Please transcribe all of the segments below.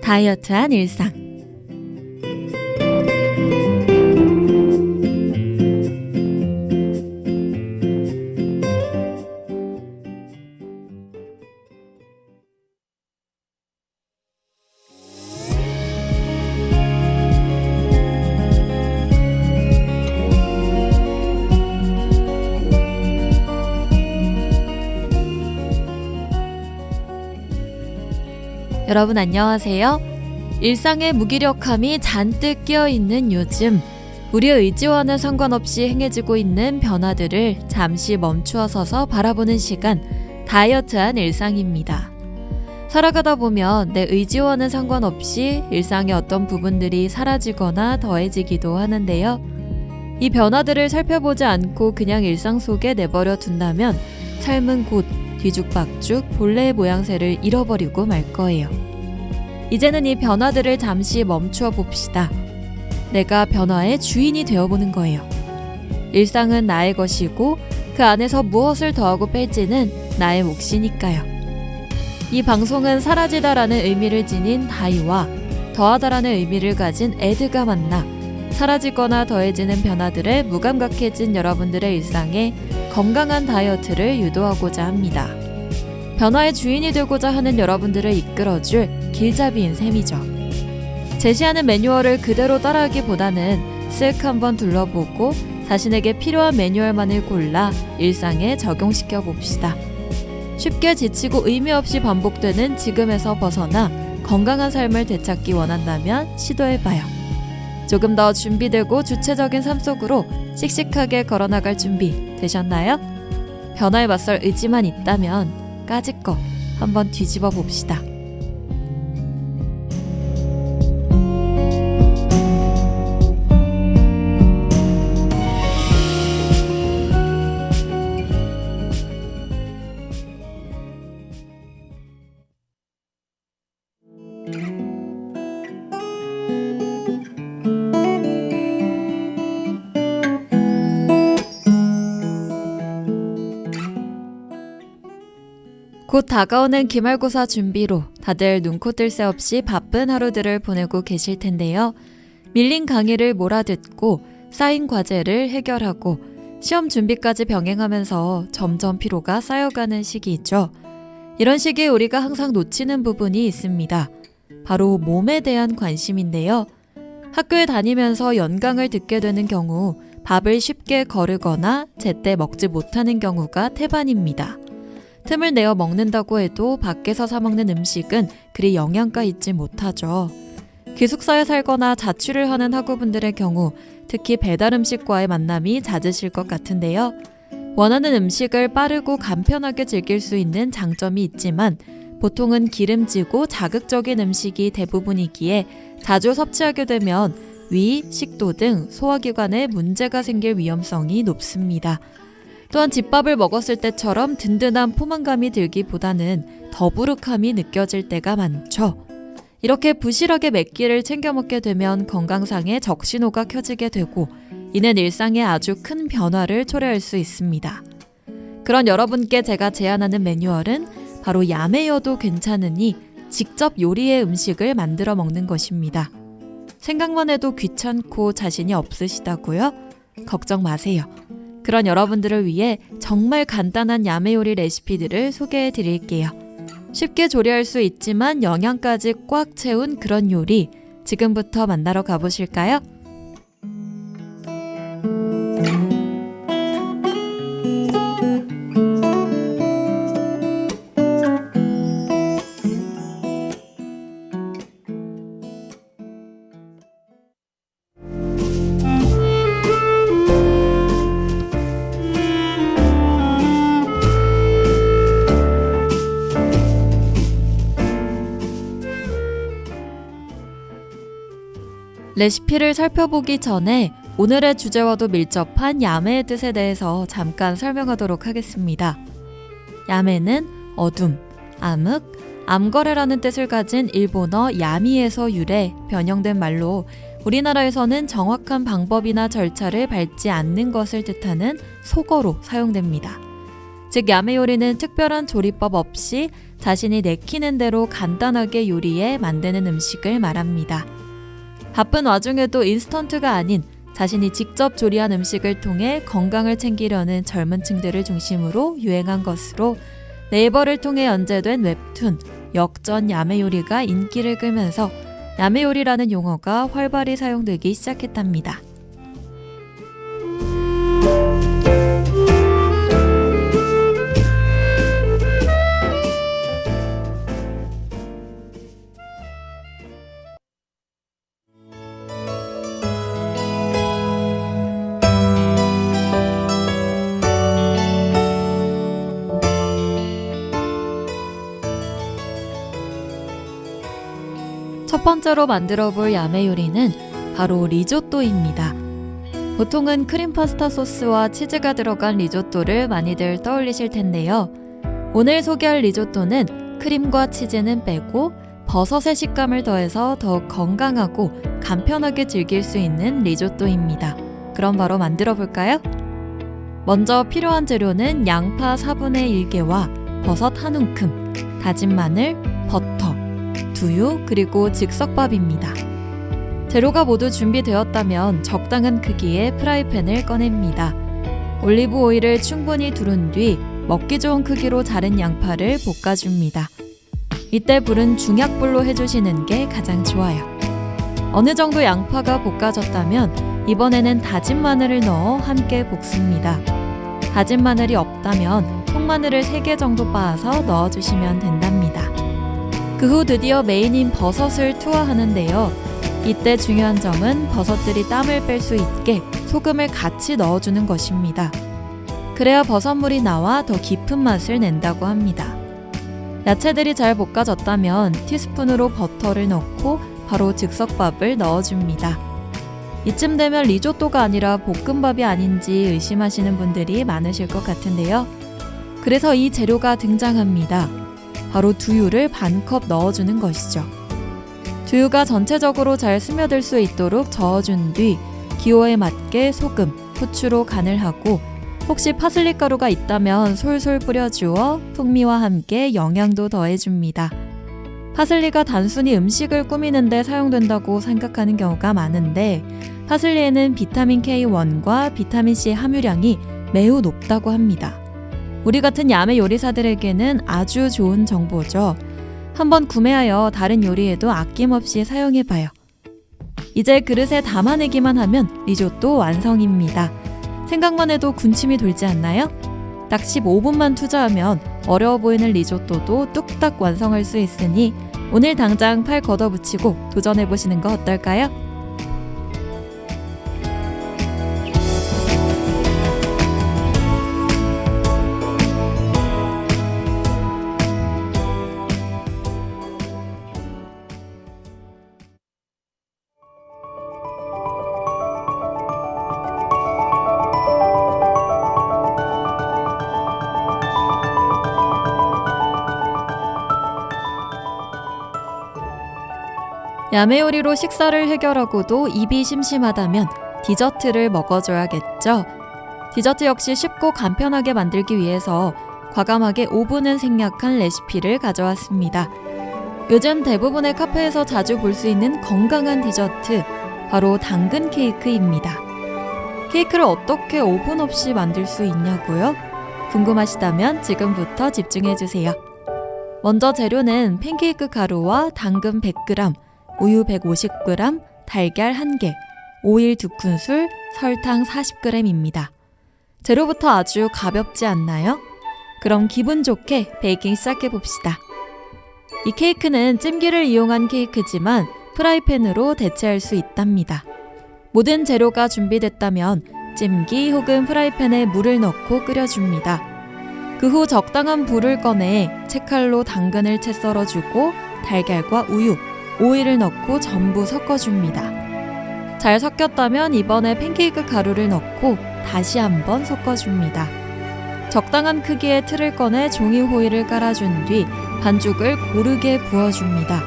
다이어트한 일상. 여러분 안녕하세요. 일상의 무기력함이 잔뜩 끼어있는 요즘, 우리의 의지와는 상관없이 행해지고 있는 변화들을 잠시 멈추어 서서 바라보는 시간, 다이어트한 일상입니다. 살아가다 보면 내 의지와는 상관없이 일상의 어떤 부분들이 사라지거나 더해지기도 하는데요. 이 변화들을 살펴보지 않고 그냥 일상 속에 내버려 둔다면 삶은 곧 뒤죽박죽 본래의 모양새를 잃어버리고 말 거예요. 이제는 이 변화들을 잠시 멈추어 봅시다. 내가 변화의 주인이 되어보는 거예요. 일상은 나의 것이고 그 안에서 무엇을 더하고 뺄지는 나의 몫이니까요. 이 방송은 사라지다라는 의미를 지닌 다이와 더하다라는 의미를 가진 에드가 만나 사라지거나 더해지는 변화들에 무감각해진 여러분들의 일상에 건강한 다이어트를 유도하고자 합니다. 변화의 주인이 되고자 하는 여러분들을 이끌어줄 길잡이인 셈이죠. 제시하는 매뉴얼을 그대로 따라하기보다는 쓱 한번 둘러보고 자신에게 필요한 매뉴얼만을 골라 일상에 적용시켜 봅시다. 쉽게 지치고 의미 없이 반복되는 지금에서 벗어나 건강한 삶을 되찾기 원한다면 시도해봐요. 조금 더 준비되고 주체적인 삶 속으로 씩씩하게 걸어나갈 준비 되셨나요? 변화에 맞설 의지만 있다면 까짓거 한번 뒤집어 봅시다. 곧 다가오는 기말고사 준비로 다들 눈코 뜰 새 없이 바쁜 하루들을 보내고 계실 텐데요. 밀린 강의를 몰아듣고 쌓인 과제를 해결하고 시험 준비까지 병행하면서 점점 피로가 쌓여가는 시기이죠. 이런 시기에 우리가 항상 놓치는 부분이 있습니다. 바로 몸에 대한 관심인데요. 학교에 다니면서 연강을 듣게 되는 경우 밥을 쉽게 거르거나 제때 먹지 못하는 경우가 태반입니다. 틈을 내어 먹는다고 해도 밖에서 사 먹는 음식은 그리 영양가 있지 못하죠. 기숙사에 살거나 자취를 하는 학우분들의 경우 특히 배달 음식과의 만남이 잦으실 것 같은데요. 원하는 음식을 빠르고 간편하게 즐길 수 있는 장점이 있지만 보통은 기름지고 자극적인 음식이 대부분이기에 자주 섭취하게 되면 위, 식도 등 소화기관에 문제가 생길 위험성이 높습니다. 또한 집밥을 먹었을 때처럼 든든한 포만감이 들기보다는 더부룩함이 느껴질 때가 많죠. 이렇게 부실하게 몇 끼를 챙겨 먹게 되면 건강상의 적신호가 켜지게 되고 이는 일상에 아주 큰 변화를 초래할 수 있습니다. 그런 여러분께 제가 제안하는 매뉴얼은 바로 야매여도 괜찮으니 직접 요리의 음식을 만들어 먹는 것입니다. 생각만 해도 귀찮고 자신이 없으시다고요? 걱정 마세요. 그런 여러분들을 위해 정말 간단한 야매 요리 레시피들을 소개해 드릴게요. 쉽게 조리할 수 있지만 영양까지 꽉 채운 그런 요리, 지금부터 만나러 가보실까요? 레시피를 살펴보기 전에 오늘의 주제와도 밀접한 야매의 뜻에 대해서 잠깐 설명하도록 하겠습니다. 야매는 어둠, 암흑, 암거래라는 뜻을 가진 일본어 야미에서 유래, 변형된 말로 우리나라에서는 정확한 방법이나 절차를 밟지 않는 것을 뜻하는 속어로 사용됩니다. 즉 야매 요리는 특별한 조리법 없이 자신이 내키는 대로 간단하게 요리해 만드는 음식을 말합니다. 바쁜 와중에도 인스턴트가 아닌 자신이 직접 조리한 음식을 통해 건강을 챙기려는 젊은 층들을 중심으로 유행한 것으로 네이버를 통해 연재된 웹툰 역전 야매 요리가 인기를 끌면서 야매 요리라는 용어가 활발히 사용되기 시작했답니다. 첫 번째로 만들어 볼 야매 요리는 바로 리조또입니다. 보통은 크림 파스타 소스와 치즈가 들어간 리조또를 많이들 떠올리실 텐데요. 오늘 소개할 리조또는 크림과 치즈는 빼고 버섯의 식감을 더해서 더욱 건강하고 간편하게 즐길 수 있는 리조또입니다. 그럼 바로 만들어 볼까요? 먼저 필요한 재료는 양파 4분의 1개와 버섯 한 움큼, 다진 마늘, 버터, 두유, 그리고 즉석밥입니다. 재료가 모두 준비되었다면 적당한 크기의 프라이팬을 꺼냅니다. 올리브 오일을 충분히 두른 뒤 먹기 좋은 크기로 자른 양파를 볶아줍니다. 이때 불은 중약불로 해주시는 게 가장 좋아요. 어느 정도 양파가 볶아졌다면 이번에는 다진 마늘을 넣어 함께 볶습니다. 다진 마늘이 없다면 통마늘을 3개 정도 빻아서 넣어주시면 된답니다. 그 후 드디어 메인인 버섯을 투하하는데요. 이때 중요한 점은 버섯들이 땀을 뺄 수 있게 소금을 같이 넣어주는 것입니다. 그래야 버섯물이 나와 더 깊은 맛을 낸다고 합니다. 야채들이 잘 볶아졌다면 티스푼으로 버터를 넣고 바로 즉석밥을 넣어줍니다. 이쯤 되면 리조또가 아니라 볶음밥이 아닌지 의심하시는 분들이 많으실 것 같은데요. 그래서 이 재료가 등장합니다. 바로 두유를 반컵 넣어주는 것이죠. 두유가 전체적으로 잘 스며들 수 있도록 저어준 뒤 기호에 맞게 소금, 후추로 간을 하고 혹시 파슬리 가루가 있다면 솔솔 뿌려주어 풍미와 함께 영양도 더해줍니다. 파슬리가 단순히 음식을 꾸미는 데 사용된다고 생각하는 경우가 많은데 파슬리에는 비타민 K1과 비타민 C 함유량이 매우 높다고 합니다. 우리 같은 야매 요리사들에게는 아주 좋은 정보죠. 한번 구매하여 다른 요리에도 아낌없이 사용해봐요. 이제 그릇에 담아내기만 하면 리조또 완성입니다. 생각만 해도 군침이 돌지 않나요? 딱 15분만 투자하면 어려워 보이는 리조또도 뚝딱 완성할 수 있으니 오늘 당장 팔 걷어붙이고 도전해보시는 거 어떨까요? 야매 요리로 식사를 해결하고도 입이 심심하다면 디저트를 먹어줘야겠죠. 디저트 역시 쉽고 간편하게 만들기 위해서 과감하게 오븐을 생략한 레시피를 가져왔습니다. 요즘 대부분의 카페에서 자주 볼 수 있는 건강한 디저트, 바로 당근 케이크입니다. 케이크를 어떻게 오븐 없이 만들 수 있냐고요? 궁금하시다면 지금부터 집중해주세요. 먼저 재료는 팬케이크 가루와 당근 100g, 우유 150g, 달걀 1개, 오일 2큰술, 설탕 40g입니다. 재료부터 아주 가볍지 않나요? 그럼 기분 좋게 베이킹 시작해봅시다. 이 케이크는 찜기를 이용한 케이크지만 프라이팬으로 대체할 수 있답니다. 모든 재료가 준비됐다면 찜기 혹은 프라이팬에 물을 넣고 끓여줍니다. 그 후 적당한 불을 꺼내 채칼로 당근을 채 썰어주고 달걀과 우유, 오일을 넣고 전부 섞어줍니다. 잘 섞였다면 이번에 팬케이크 가루를 넣고 다시 한번 섞어줍니다. 적당한 크기의 틀을 꺼내 종이 호일을 깔아준 뒤 반죽을 고르게 부어줍니다.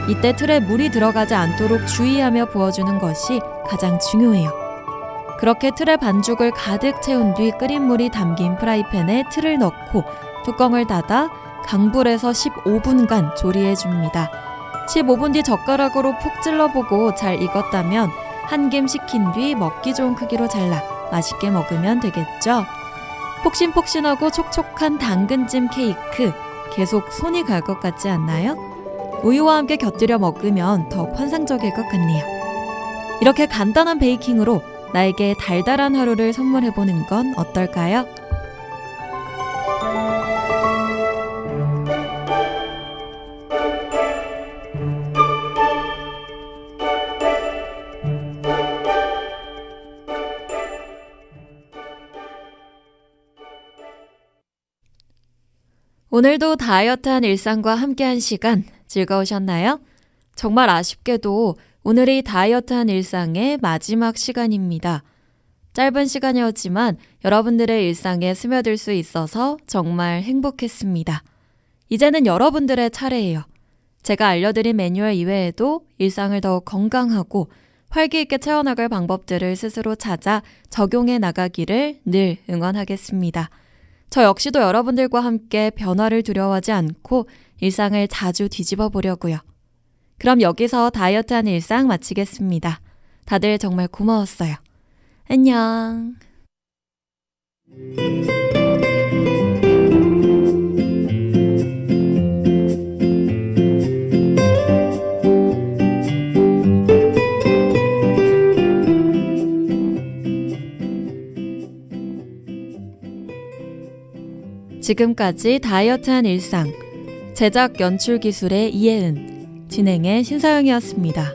이때 틀에 물이 들어가지 않도록 주의하며 부어주는 것이 가장 중요해요. 그렇게 틀에 반죽을 가득 채운 뒤 끓인 물이 담긴 프라이팬에 틀을 넣고 뚜껑을 닫아 강불에서 15분간 조리해줍니다. 15분 뒤 젓가락으로 푹 찔러보고 잘 익었다면 한 김 식힌 뒤 먹기 좋은 크기로 잘라 맛있게 먹으면 되겠죠. 폭신폭신하고 촉촉한 당근찜 케이크, 계속 손이 갈 것 같지 않나요? 우유와 함께 곁들여 먹으면 더 환상적일 것 같네요. 이렇게 간단한 베이킹으로 나에게 달달한 하루를 선물해보는 건 어떨까요? 오늘도 다이어트한 일상과 함께한 시간 즐거우셨나요? 정말 아쉽게도 오늘이 다이어트한 일상의 마지막 시간입니다. 짧은 시간이었지만 여러분들의 일상에 스며들 수 있어서 정말 행복했습니다. 이제는 여러분들의 차례예요. 제가 알려드린 매뉴얼 이외에도 일상을 더욱 건강하고 활기 있게 채워나갈 방법들을 스스로 찾아 적용해 나가기를 늘 응원하겠습니다. 저 역시도 여러분들과 함께 변화를 두려워하지 않고 일상을 자주 뒤집어 보려고요. 그럼 여기서 다이어트한 일상 마치겠습니다. 다들 정말 고마웠어요. 안녕. 지금까지 다이어트한 일상, 제작 연출 기술의 이혜은, 진행의 신서영이었습니다.